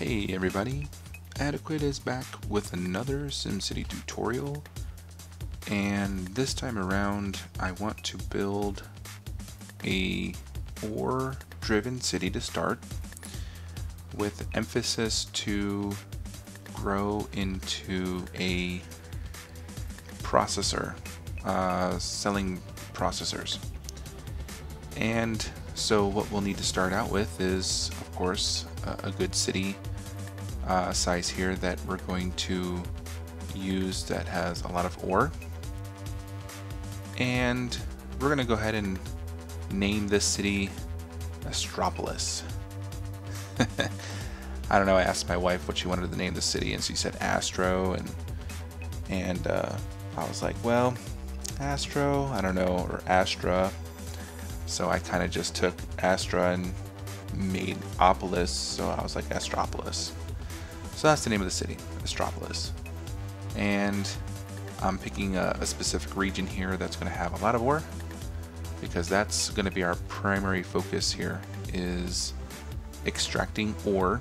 Hey everybody, Adequate is back with another SimCity tutorial, and this time around I want to build a ore-driven city to start, with emphasis to grow into a processor, selling processors. And so what we'll need to start out with is, of course, a good city size here that we're going to use that has a lot of ore. And we're going to go ahead and name this city Astrapolis. I don't know, I asked my wife what she wanted to name the city and she said Astro, and I was like, well, Astro, I don't know, or Astra. So I kind of just took Astra and made Opolis, so I was like Astrapolis. So that's the name of the city, Astrapolis. And I'm picking a specific region here that's going to have a lot of ore, because that's going to be our primary focus here, is extracting ore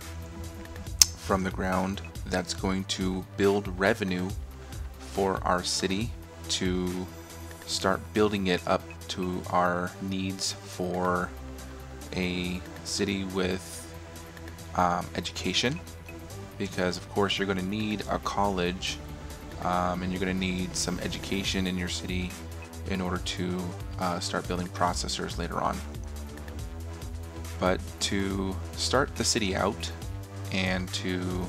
from the ground that's going to build revenue for our city to start building it up to our needs for a city with education, because of course you're going to need a college and you're going to need some education in your city in order to start building processors later on. But to start the city out and to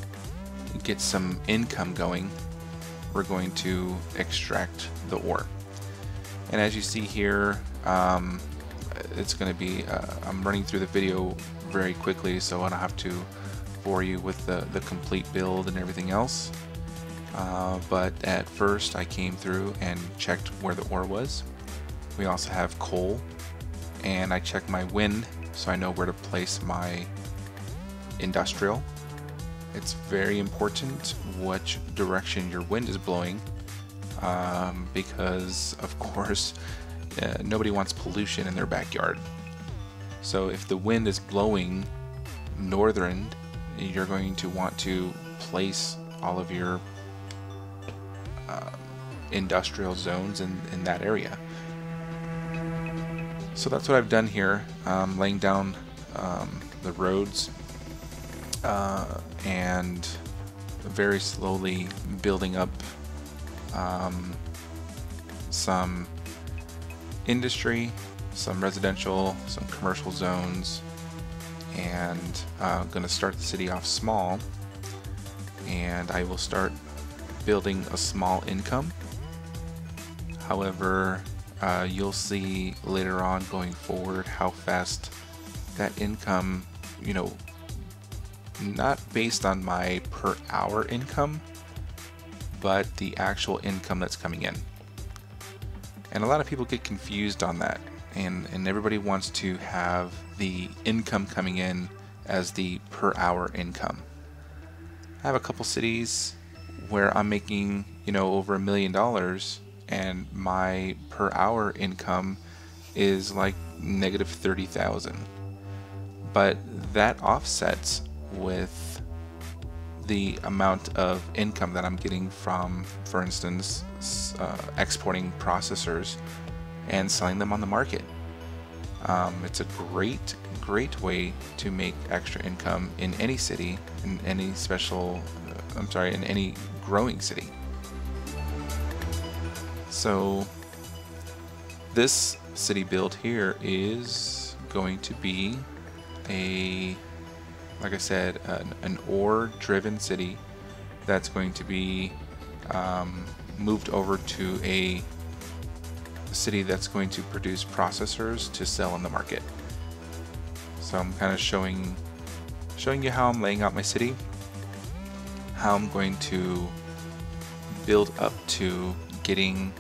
get some income going, we're going to extract the ore. And as you see here, it's going to be, I'm running through the video very quickly, so I don't have to bore you with the complete build and everything else. But at first I came through and checked where the ore was. We also have coal, and I checked my wind so I know where to place my industrial. It's very important which direction your wind is blowing, because of course nobody wants pollution in their backyard. So if the wind is blowing northern, you're going to want to place all of your industrial zones in that area. So that's what I've done here, laying down the roads and very slowly building up some industry, some residential, some commercial zones, and I'm going to start the city off small, and I will start building a small income. However, you'll see later on going forward how fast that income, you know, not based on my per hour income, but the actual income that's coming in. And a lot of people get confused on that, and everybody wants to have the income coming in as the per hour income. I have a couple cities where I'm making, you know, over $1 million, and my per hour income is like negative 30,000. But that offsets with the amount of income that I'm getting from, for instance, exporting processors and selling them on the market. It's a great way to make extra income in any city, in any in any growing city. So this city build here is going to be like I said, an ore-driven city that's going to be moved over to a city that's going to produce processors to sell in the market. So I'm kind of showing you how I'm laying out my city, how I'm going to build up to getting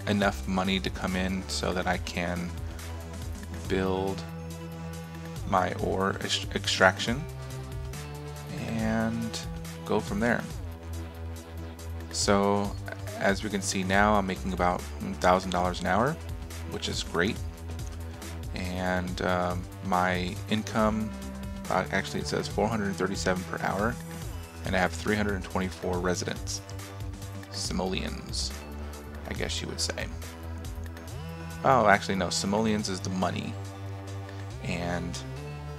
enough money to come in so that I can build my ore extraction and go from there. So as we can see now, I'm making about $1,000 an hour, which is great. And my income actually it says 437 per hour, and I have 324 residents. Simoleons, I guess you would say. Oh, actually no, simoleons is the money, and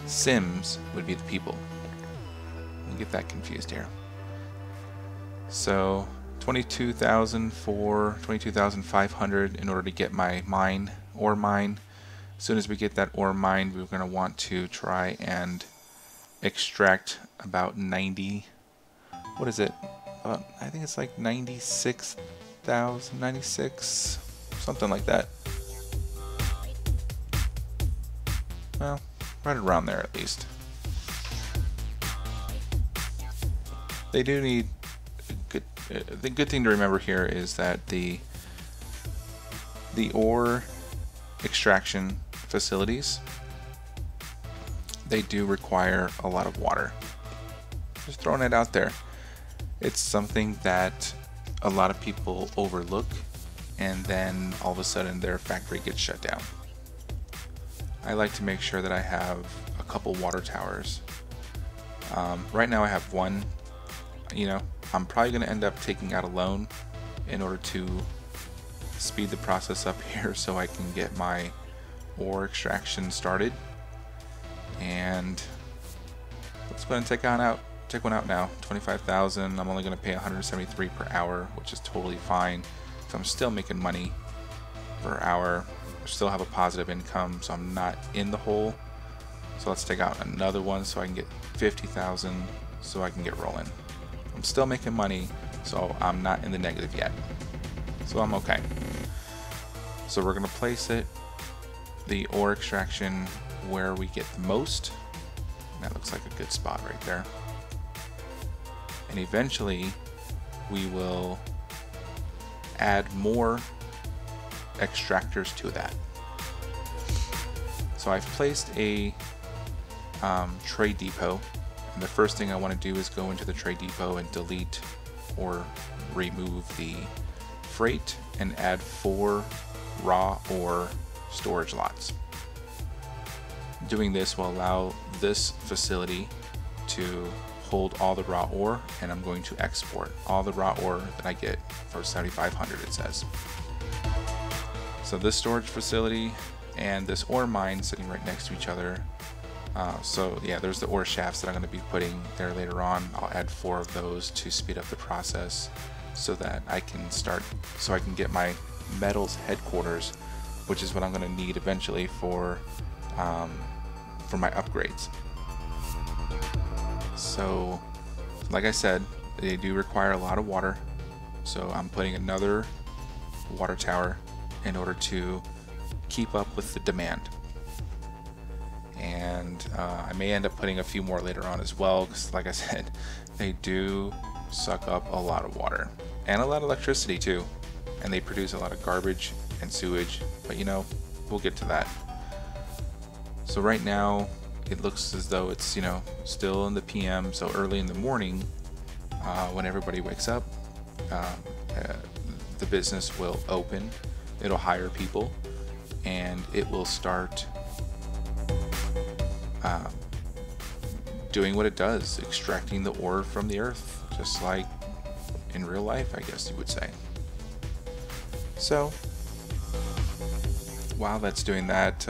Sims would be the people. Let me get that confused here. So 22,500 in order to get my ore mine. As soon as we get that ore mined, we're going to want to try and extract about 90. What is it? I think it's like 96,000, 96, something like that. Well, right around there at least. They do need good. The good thing to remember here is that the ore extraction facilities, they do require a lot of water. Just throwing it out there. It's something that a lot of people overlook, and then all of a sudden their factory gets shut down. I like to make sure that I have a couple water towers. Right now I have one. You know, I'm probably going to end up taking out a loan in order to speed the process up here so I can get my ore extraction started. And let's go ahead and take one out now. 25,000. I'm only going to pay 173 per hour, which is totally fine. So I'm still making money per hour. I still have a positive income, so I'm not in the hole. So let's take out another one so I can get 50,000 so I can get rolling. I'm still making money, so I'm not in the negative yet. So I'm okay. So we're going to place the ore extraction where we get the most. That looks like a good spot right there. And eventually we will add more extractors to that. So I've placed a trade depot. And the first thing I want to do is go into the trade depot and delete or remove the freight and add 4 raw ore storage lots. Doing this will allow this facility to hold all the raw ore, and I'm going to export all the raw ore that I get for 7,500, it says. So this storage facility and this ore mine sitting right next to each other. So yeah, there's the ore shafts that I'm going to be putting there later on. I'll add 4 of those to speed up the process so that I can get my metals headquarters, which is what I'm going to need eventually for my upgrades. So like I said, they do require a lot of water, so I'm putting another water tower in order to keep up with the demand. And I may end up putting a few more later on as well, because like I said, they do suck up a lot of water and a lot of electricity too, and they produce a lot of garbage and sewage, but you know, we'll get to that. So right now it looks as though it's, you know, still in the PM, so early in the morning, when everybody wakes up, the business will open, it'll hire people, and it will start doing what it does, extracting the ore from the earth, just like in real life, I guess you would say. So while that's doing that,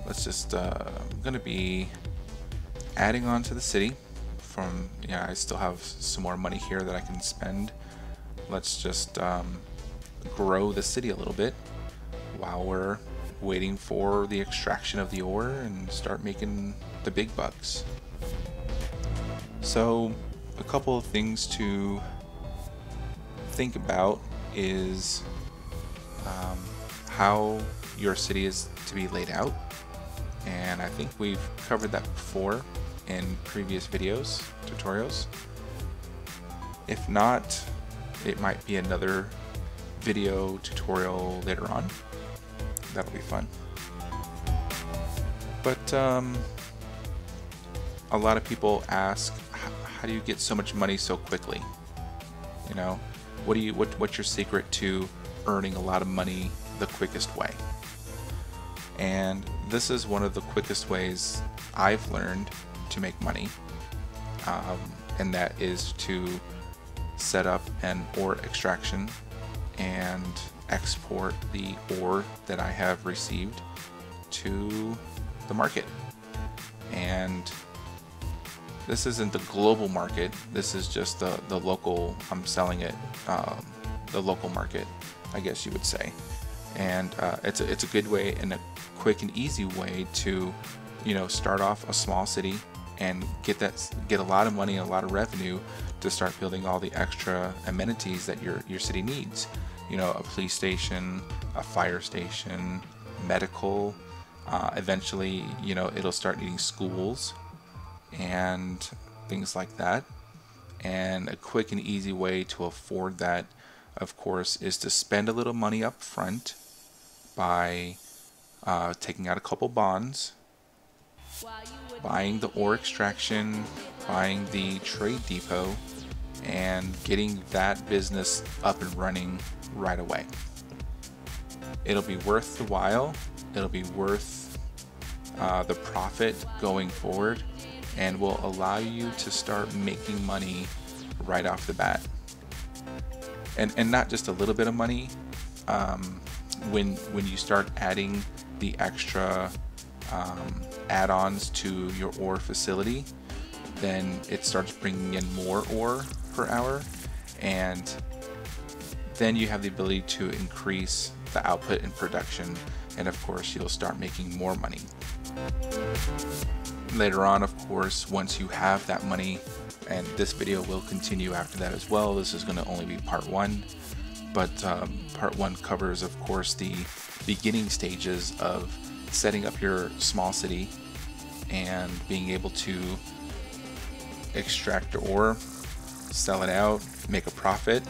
let's just going to be adding on to the city. From, yeah, I still have some more money here that I can spend. Let's just grow the city a little bit while we're waiting for the extraction of the ore and start making the big bucks. So a couple of things to think about is how your city is to be laid out, and I think we've covered that before in previous videos, tutorials. If not, it might be another video tutorial later on. That'll be fun. But a lot of people ask, how do you get so much money so quickly? You know, what's your secret to earning a lot of money the quickest way? And this is one of the quickest ways I've learned to make money, and that is to set up an ore extraction and export the ore that I have received to the market. And this isn't the global market, this is just the local, I'm selling it, the local market, I guess you would say. And it's a good way and a quick and easy way to, you know, start off a small city and get a lot of money and a lot of revenue to start building all the extra amenities that your city needs. You know, a police station, a fire station, medical. Eventually, you know, it'll start needing schools and things like that. And a quick and easy way to afford that, of course, is to spend a little money up front by taking out a couple bonds, buying the ore extraction, buying the trade depot, and getting that business up and running right away. It'll be worth the while, it'll be worth the profit going forward, and will allow you to start making money right off the bat. And not just a little bit of money. When you start adding the extra add-ons to your ore facility, then it starts bringing in more ore per hour, and then you have the ability to increase the output and production, and of course you'll start making more money. Later on, of course, once you have that money, and this video will continue after that as well, this is going to only be part one, but part one covers, of course, the beginning stages of setting up your small city and being able to extract the ore, sell it out, make a profit.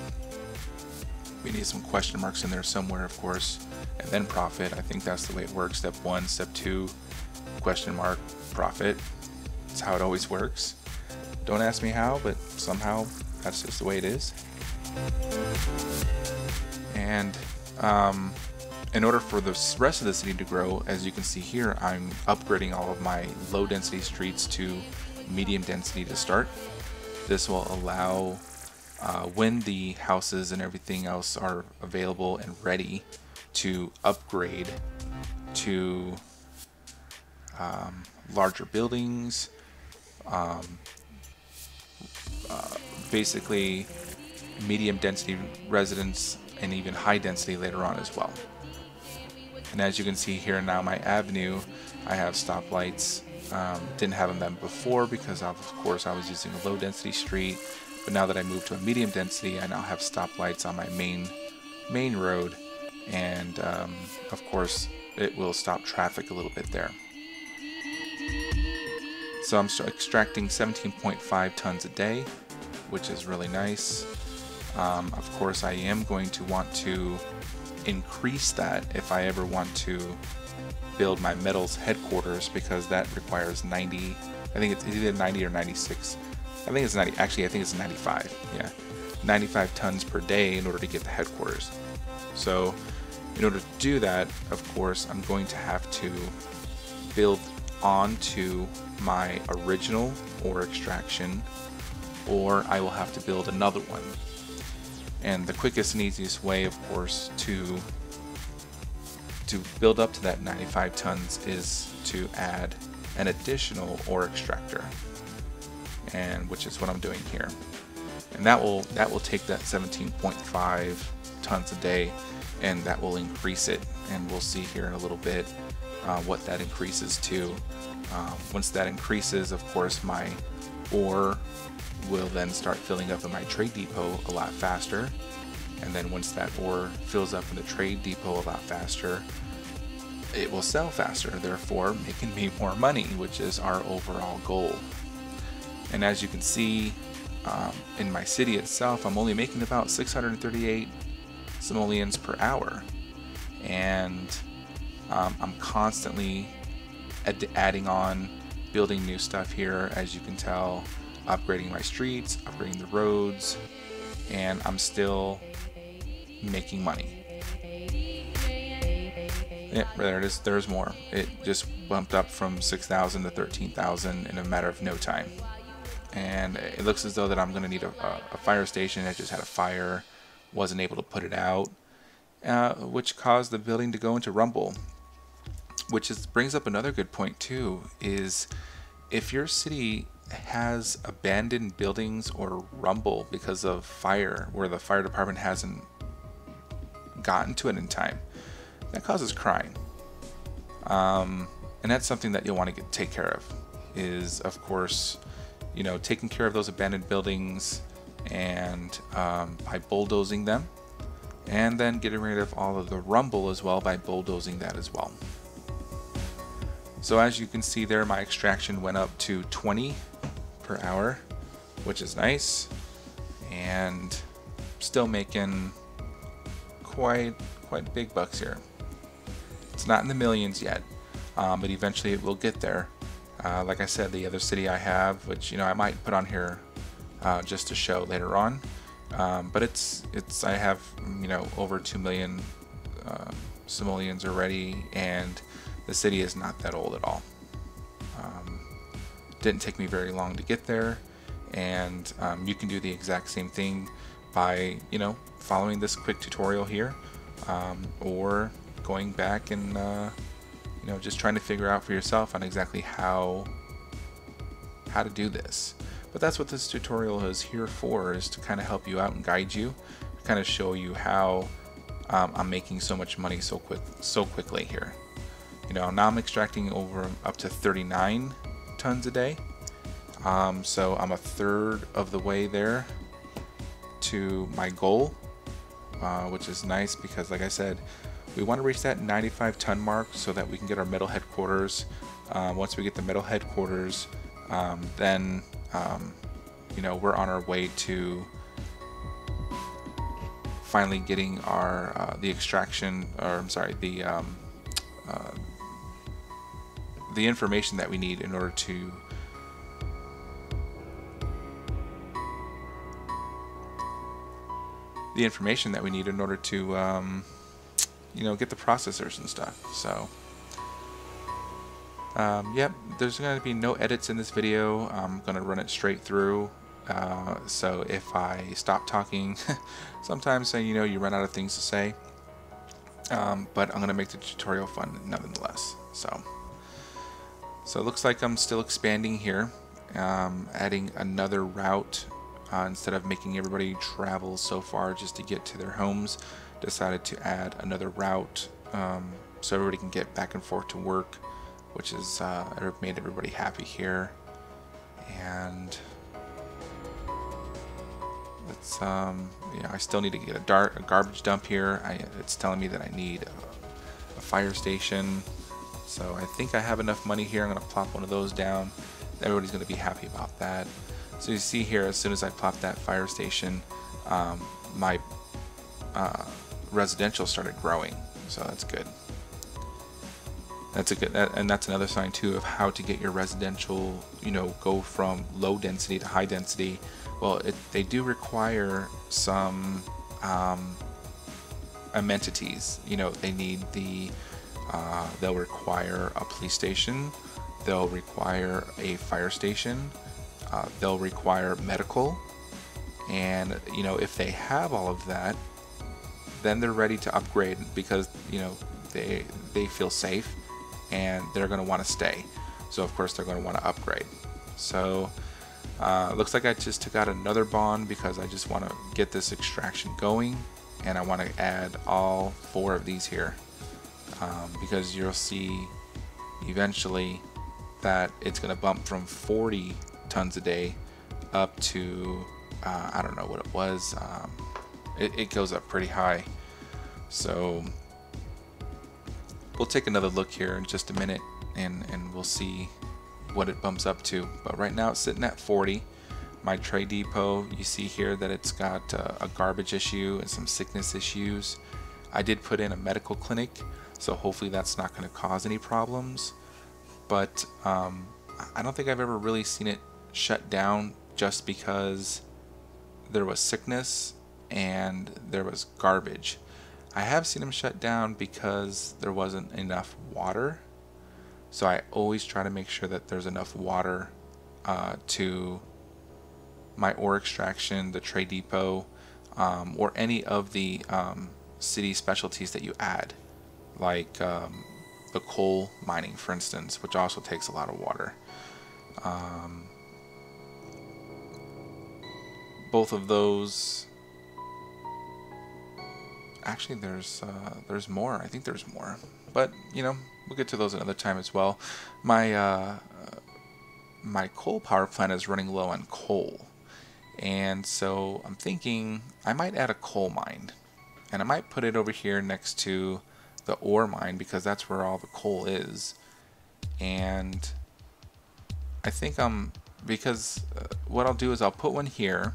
We need some question marks in there somewhere, of course, and then profit. I think that's the way it works. Step 1, step 2, question mark, profit. That's how it always works. Don't ask me how, but somehow that's just the way it is. And in order for the rest of the city to grow, as you can see here, I'm upgrading all of my low density streets to medium density to start. This will allow when the houses and everything else are available and ready to upgrade to larger buildings, basically medium density residents, and even high density later on as well. And as you can see here now, my avenue, I have stoplights. Didn't have them before because of course I was using a low density street, but now that I moved to a medium density, I now have stoplights on my main road, and of course it will stop traffic a little bit there. So I'm extracting 17.5 tons a day, which is really nice. Of course I am going to want to increase that if I ever want to build my metals headquarters, because that requires 90, I think it's either 90 or 96, I think it's 90, actually I think it's 95, yeah, 95 tons per day in order to get the headquarters. So in order to do that, of course, I'm going to have to build onto my original ore extraction, or I will have to build another one. And the quickest and easiest way, of course, to build up to that 95 tons is to add an additional ore extractor, and which is what I'm doing here. And that will take that 17.5 tons a day, and that will increase it, and we'll see here in a little bit what that increases to. Once that increases, of course, my ore will then start filling up in my trade depot a lot faster, and then once that ore fills up in the trade depot a lot faster, it will sell faster, therefore making me more money, which is our overall goal. And as you can see, in my city itself, I'm only making about 638 simoleons per hour, and I'm constantly adding on, building new stuff here, as you can tell, upgrading my streets, upgrading the roads, and I'm still making money. Yeah, there it is. There's more. It just bumped up from 6,000 to 13,000 in a matter of no time. And it looks as though that I'm going to need a fire station. I just had a fire, wasn't able to put it out, which caused the building to go into rumble. Which brings up another good point too, is if your city has abandoned buildings or rumble because of fire, where the fire department hasn't gotten to it in time, that causes crime. And that's something that you'll want to take care of, is of course, you know, taking care of those abandoned buildings and by bulldozing them, and then getting rid of all of the rumble as well by bulldozing that as well. So as you can see there, my extraction went up to 20 per hour, which is nice, and still making quite big bucks here. It's not in the millions yet, but eventually it will get there. Like I said, the other city I have, which, you know, I might put on here just to show later on, but I have, you know, over 2 million simoleons already, and the city is not that old at all. Didn't take me very long to get there, and you can do the exact same thing by, you know, following this quick tutorial here, or going back and you know, just trying to figure out for yourself on exactly how to do this. But that's what this tutorial is here for, is to kind of help you out and guide you, kind of show you how I'm making so much money so quickly here. You know, now I'm extracting up to 39 tons a day, so I'm a third of the way there to my goal, which is nice because, like I said, we want to reach that 95 ton mark so that we can get our metal headquarters. Once we get the metal headquarters, then you know, we're on our way to finally getting our the extraction, or I'm sorry, the information that we need in order to you know, get the processors and stuff. So yep, there's going to be no edits in this video. I'm going to run it straight through. So if I stop talking, sometimes, you know, you run out of things to say. But I'm going to make the tutorial fun nonetheless. So it looks like I'm still expanding here, adding another route. Instead of making everybody travel so far just to get to their homes, decided to add another route so everybody can get back and forth to work, which has made everybody happy here. And it's yeah, I still need to get a garbage dump here. It's telling me that I need a fire station, so I think I have enough money here. I'm gonna plop one of those down. Everybody's gonna be happy about that. So you see here, as soon as I plop that fire station, my residential started growing, so that's good. And that's another sign too of how to get your residential, you know, go from low density to high density. Well, they do require some amenities. You know, they need they'll require a police station, they'll require a fire station, they'll require medical, and, you know, if they have all of that, then they're ready to upgrade, because, you know, they feel safe and they're going to want to stay. So of course they're going to want to upgrade. So looks like I just took out another bond because I just want to get this extraction going, and I want to add all 4 of these here, because you'll see eventually that it's going to bump from 40 tons a day up to I don't know what it was. It goes up pretty high. So we'll take another look here in just a minute, and we'll see what it bumps up to. But right now it's sitting at 40. My trade depot, you see here that it's got a garbage issue and some sickness issues. I did put in a medical clinic, so hopefully that's not going to cause any problems. But I don't think I've ever really seen it shut down just because there was sickness and there was garbage. I have seen them shut down because there wasn't enough water. So I always try to make sure that there's enough water to my ore extraction, the trade depot, or any of the city specialties that you add, like the coal mining, for instance, which also takes a lot of water. Both of those. Actually, there's more. I think there's more, but you know, we'll get to those another time as well. My my coal power plant is running low on coal, and so I'm thinking I might add a coal mine, and I might put it over here next to the ore mine because that's where all the coal is. And I think what I'll do is I'll put one here,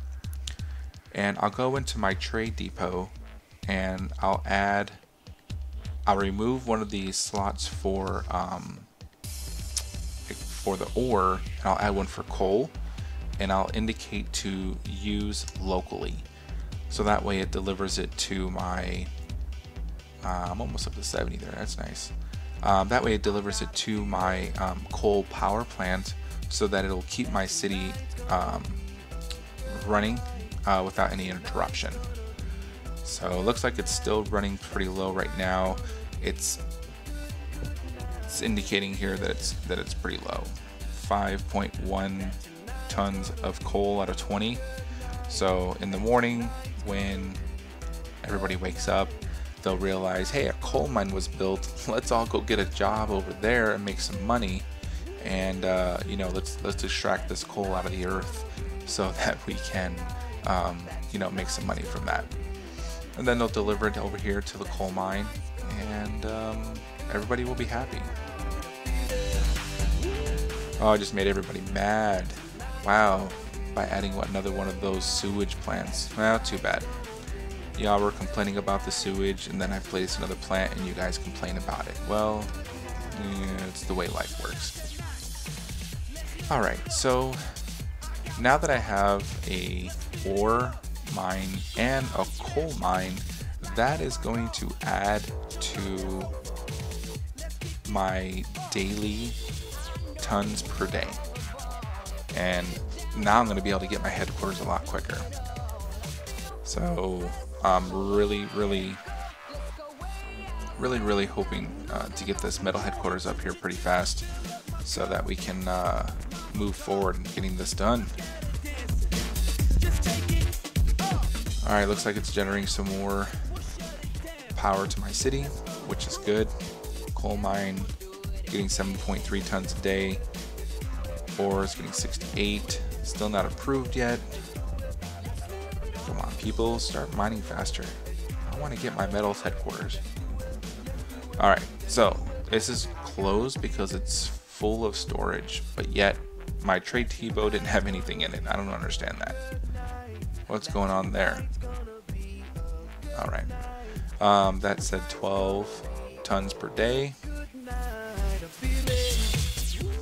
and I'll go into my trade depot, and I'll remove one of these slots for the ore, and I'll add one for coal, and I'll indicate to use locally, so that way it delivers it to my I'm almost up to 70 there, that's nice. That way it delivers it to my coal power plant, so that it'll keep my city running without any interruption. So it looks like it's still running pretty low right now. It's indicating here that it's pretty low. 5.1 tons of coal out of 20. So in the morning when everybody wakes up, they'll realize, hey, a coal mine was built. Let's all go get a job over there and make some money. And you know, let's extract this coal out of the earth so that we can you know, make some money from that. And then they'll deliver it over here to the coal mine, and everybody will be happy. Oh, I just made everybody mad. Wow, by adding another one of those sewage plants. Well, too bad. Y'all were complaining about the sewage, and then I placed another plant and you guys complain about it. Well, yeah, it's the way life works. Alright, so now that I have a ore mine and a coal mine, that is going to add to my daily tons per day, and now I'm going to be able to get my headquarters a lot quicker. So I'm really hoping to get this metal headquarters up here pretty fast, so that we can move forward in getting this done. Alright, looks like it's generating some more power to my city, which is good. Coal mine getting 7.3 tons a day. Ore is getting 68. Still not approved yet. Come on, people, start mining faster. I want to get my metals headquarters. Alright, so this is closed because it's full of storage, but yet my trade depot didn't have anything in it. I don't understand that. What's going on there? Alright. That said 12 tons per day.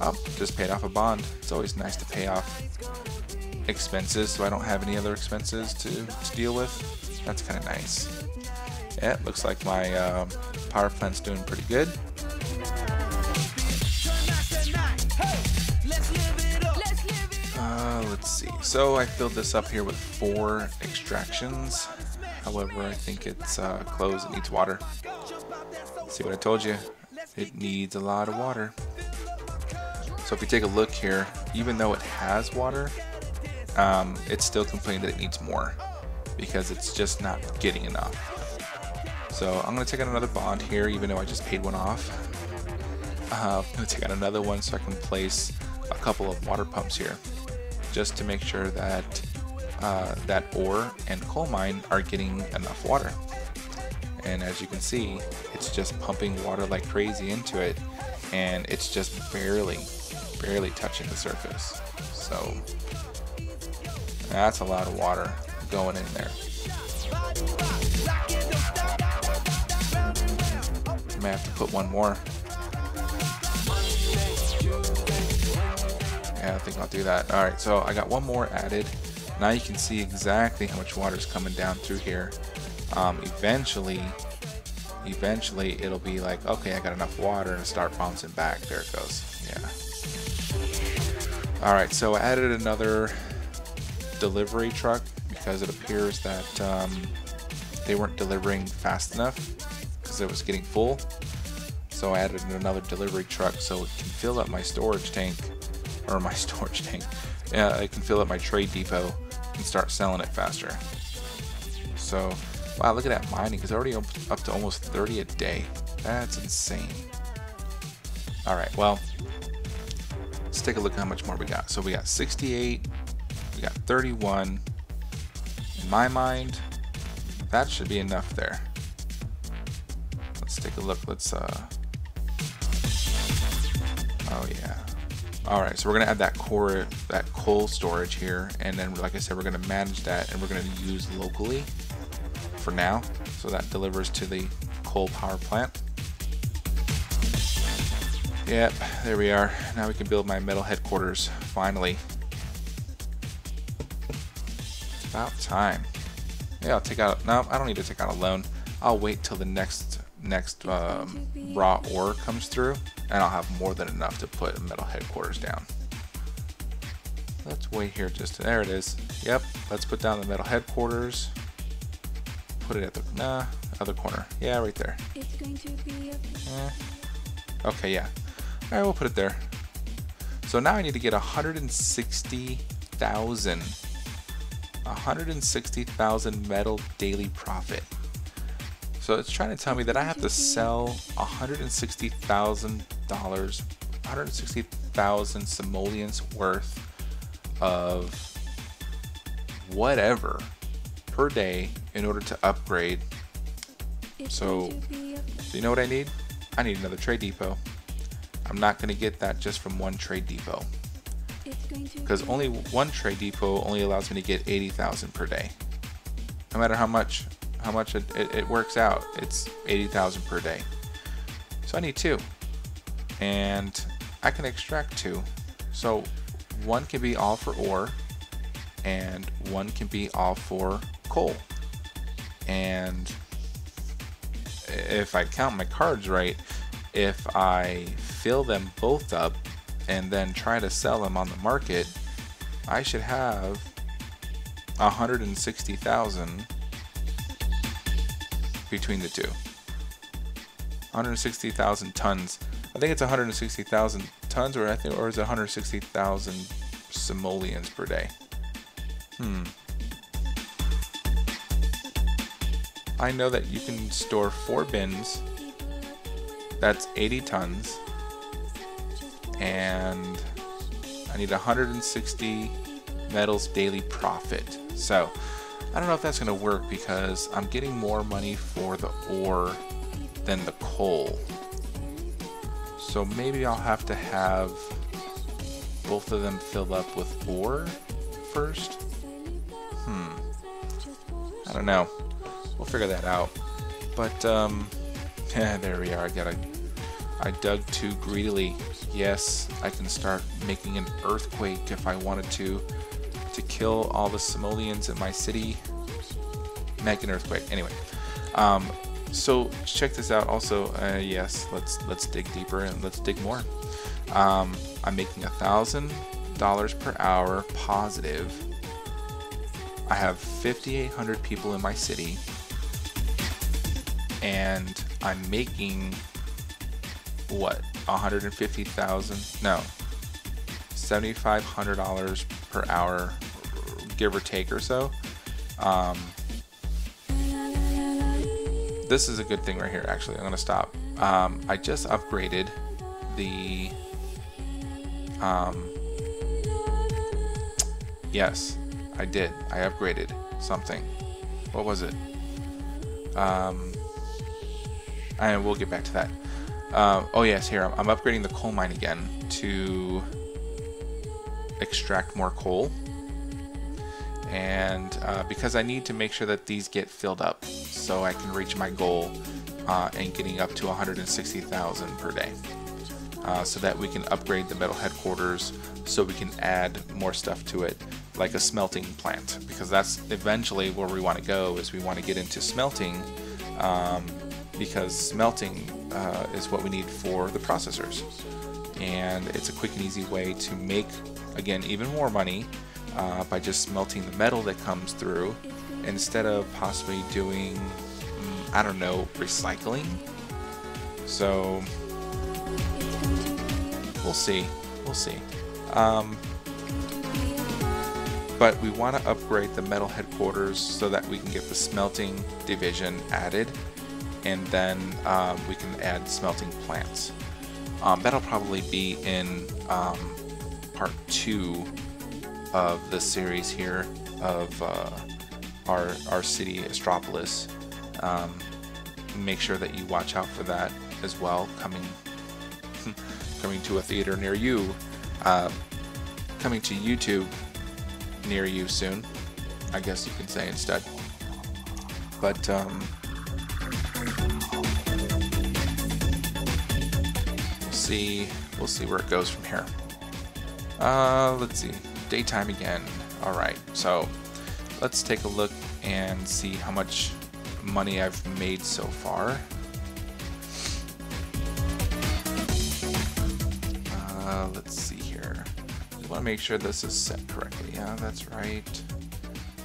Oh, just paid off a bond. It's always nice to pay off expenses so I don't have any other expenses to deal with. That's kind of nice. Yeah, looks like my power plant's doing pretty good. Let's see. So I filled this up here with 4 extractions. However, I think it's closed. It needs water. See what I told you? It needs a lot of water. So if you take a look here, even though it has water, it's still complaining that it needs more because it's just not getting enough. So I'm going to take out another bond here, even though I just paid one off. I'm going to take out another one so I can place a couple of water pumps here, just to make sure that that ore and coal mine are getting enough water. And as you can see, it's just pumping water like crazy into it, and it's just barely touching the surface. So that's a lot of water going in there. I may have to put one more. Yeah, I think I'll do that. Alright, so I got one more added. Now you can see exactly how much water is coming down through here. Eventually it'll be like, okay, I got enough water, and start bouncing back. There it goes. Yeah. Alright, so I added another delivery truck because it appears that they weren't delivering fast enough because it was getting full. So I added another delivery truck so it can fill up my storage tank, or my storage tank. Yeah, it can fill up my trade depot and start selling it faster. So, wow, look at that mining. It's already up to almost 30 a day. That's insane. Alright, well, let's take a look at how much more we got. So we got 68, we got 31. In my mind, that should be enough there. Let's take a look. Let's, oh yeah. Alright, so we're going to add that coal storage here, and then, like I said, we're going to manage that, and we're going to use locally for now, so that delivers to the coal power plant. Yep, there we are. Now we can build my metal headquarters, finally. It's about time. Yeah, I'll take out, no, I don't need to take out a loan. I'll wait till the next raw ore comes through, and I'll have more than enough to put a metal headquarters down. Let's wait here just, there it is. Yep, let's put down the metal headquarters. Put it at the, other corner. Yeah, right there. It's going to be okay, yeah. Alright, we'll put it there. So now I need to get 160,000 metal daily profit. So it's trying to tell me that I have to sell $160,000, 160,000 simoleons worth of whatever per day in order to upgrade. So, you know what I need? I need another trade depot. I'm not going to get that just from one trade depot, because only one trade depot only allows me to get 80,000 per day. No matter how much it works out, it's 80,000 per day. So I need two, and I can extract two. So one can be all for ore, and one can be all for coal. And if I count my cards right, if I fill them both up and then try to sell them on the market, I should have 160,000 between the two. 160,000 tons. I think it's 160,000 tons, or is it 160,000 simoleons per day? I know that you can store 4 bins. That's 80 tons. And I need 160 metals daily profit. So I don't know if that's going to work, because I'm getting more money for the ore than the coal. So maybe I'll have to have both of them filled up with ore first. I don't know. We'll figure that out. But yeah, there we are. I dug too greedily. Yes, I can start making an earthquake if I wanted to kill all the simoleons in my city. Make an earthquake. Anyway, so check this out. Also, yes, let's dig deeper and let's dig more. I'm making $1,000 per hour positive. I have 5,800 people in my city, and I'm making what, 150,000? No, $7,500 per hour, give or take or so. This is a good thing right here. Actually, I'm gonna stop. I just upgraded the yes, I did. I upgraded something. What was it? And we'll get back to that. Oh yes, here I'm upgrading the coal mine again to extract more coal, and because I need to make sure that these get filled up so I can reach my goal and getting up to 160,000 per day, so that we can upgrade the metal headquarters, so we can add more stuff to it, like a smelting plant, because that's eventually where we want to go. Is we want to get into smelting, because smelting is what we need for the processors, and it's a quick and easy way to make, again, even more money by just smelting the metal that comes through, instead of possibly doing, I don't know, recycling. So we'll see. But we want to upgrade the metal headquarters so that we can get the smelting division added, and then we can add smelting plants. That'll probably be in part 2 of the series here of our city, Astrapolis. Make sure that you watch out for that as well, coming to a theater near you, coming to YouTube near you soon, I guess you can say instead. But we'll see where it goes from here. Let's see, daytime again. All right, so let's take a look and see how much money I've made so far. Let's see here. Just want to make sure this is set correctly. Yeah, that's right.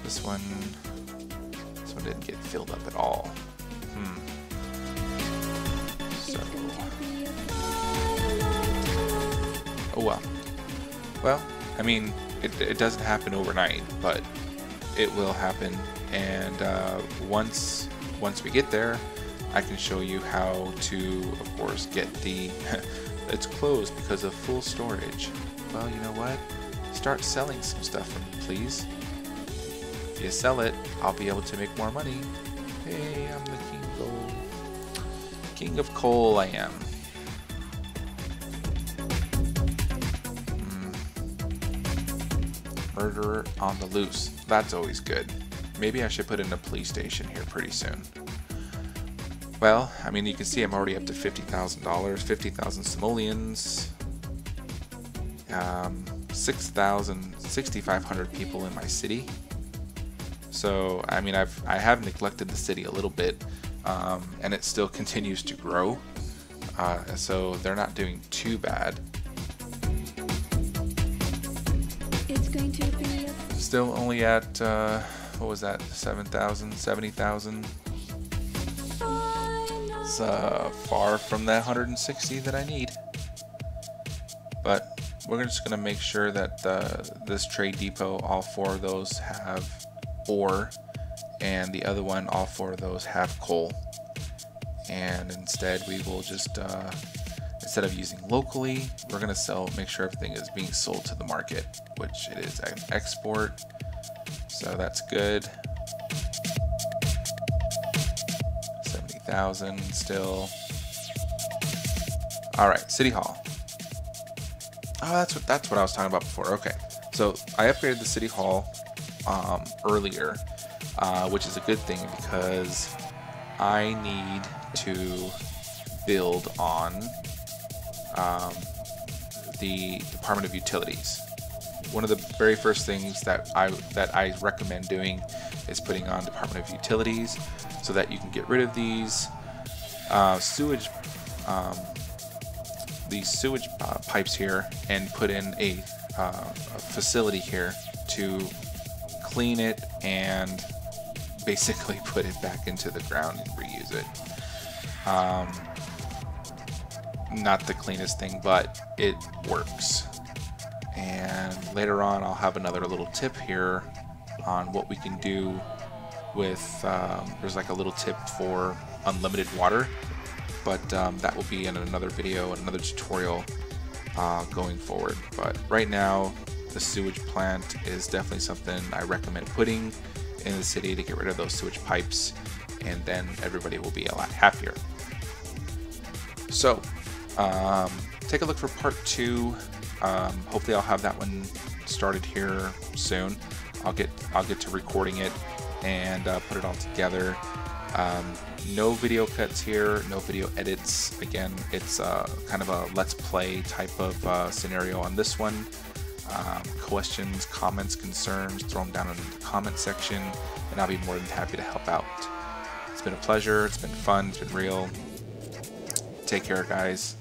This one didn't get filled up at all. So, oh well. Well, I mean, it doesn't happen overnight, but it will happen. And once we get there, I can show you how to, of course, get the. It's closed because of full storage. Well, you know what? Start selling some stuff for me, please. If you sell it, I'll be able to make more money. Hey, I'm the king of coal. I am. Murderer on the loose. That's always good. Maybe I should put in a police station here pretty soon. Well, I mean, you can see I'm already up to $50,000, 50,000 simoleons, 6,500 people in my city. So, I mean, I have neglected the city a little bit, and it still continues to grow. So they're not doing too bad. It's going to be Still only at, what was that, 7,000, 70,000? It's far from that 160 that I need. But we're just going to make sure that this trade depot, all 4 of those have ore, and the other one, all 4 of those have coal. And instead we will just, instead of using locally, we're going to make sure everything is being sold to the market, which it is an export. So that's good. 70,000 still. All right, City Hall. Oh, that's what I was talking about before. Okay, so I upgraded the City Hall earlier, which is a good thing because I need to build on the Department of Utilities. One of the very first things that I recommend doing is putting on Department of Utilities, so that you can get rid of these sewage pipes here and put in a facility here to clean it and basically put it back into the ground and reuse it. Not the cleanest thing, but it works. And later on I'll have another little tip here on what we can do with, there's like a little tip for unlimited water, but that will be in another video, another tutorial going forward. But right now the sewage plant is definitely something I recommend putting in the city to get rid of those sewage pipes, and then everybody will be a lot happier. So take a look for part 2. Hopefully I'll have that one started here soon. I'll get to recording it and put it all together. No video cuts here, no video edits. Again, it's kind of a let's play type of scenario on this one. questions, comments, concerns, throw them down in the comment section, and I'll be more than happy to help out. It's been a pleasure. It's been fun. It's been real. Take care, guys.